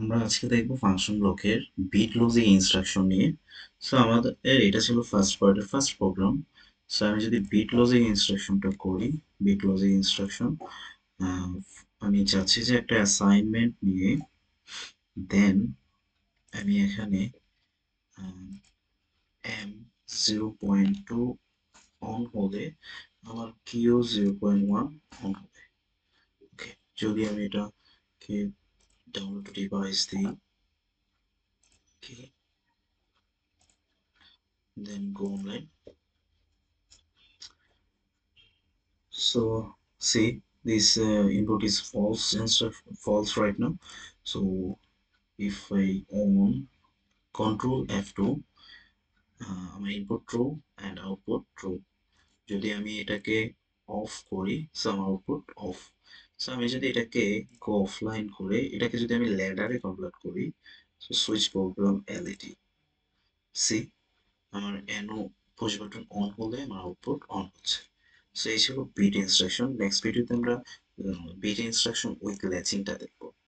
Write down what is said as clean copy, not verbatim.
আমরা আজকে দেখব ফাংশন ব্লকের বিট লজিক ইনস্ট্রাকশন নিয়ে। সো আমাদের এটা ছিল ফার্স্ট পার্টের ফার্স্ট প্রোগ্রাম। সো আমি যদি বিট লজিক ইনস্ট্রাকশনটা করি, বিট লজিক ইনস্ট্রাকশন আমি চাচ্ছি যে একটা অ্যাসাইনমেন্ট নিয়ে, দেন আমি এখানে এম 0.2 অন হলে আমার কিউ 0.1 অন হবে। ওকে, যদি আমি এটাকে ডাউনলোড ডিভাইস দিই, ওকে, দেন গো online. So see, this input is false instead false right now. So if I on control F2, আমার input true and output true. যদি আমি এটাকে অফ করি, so আমার আউটপুট অফ। সো আমি যদি এটাকে গো অফলাইন করে এটাকে যদি আমি ল্যাডারে কনভার্ট করি, সো সুইচ প্রোগ্রাম এলইডি, সি আমার এনো পুশ বাটন অন হলে আমার আউটপুট অন হচ্ছে। সো এই ছিল বিট ইনস্ট্রাকশন। নেক্সট ভিডিওতে আমরা বিট ইনস্ট্রাকশন উইথ ল্যাচিংটা দেখব।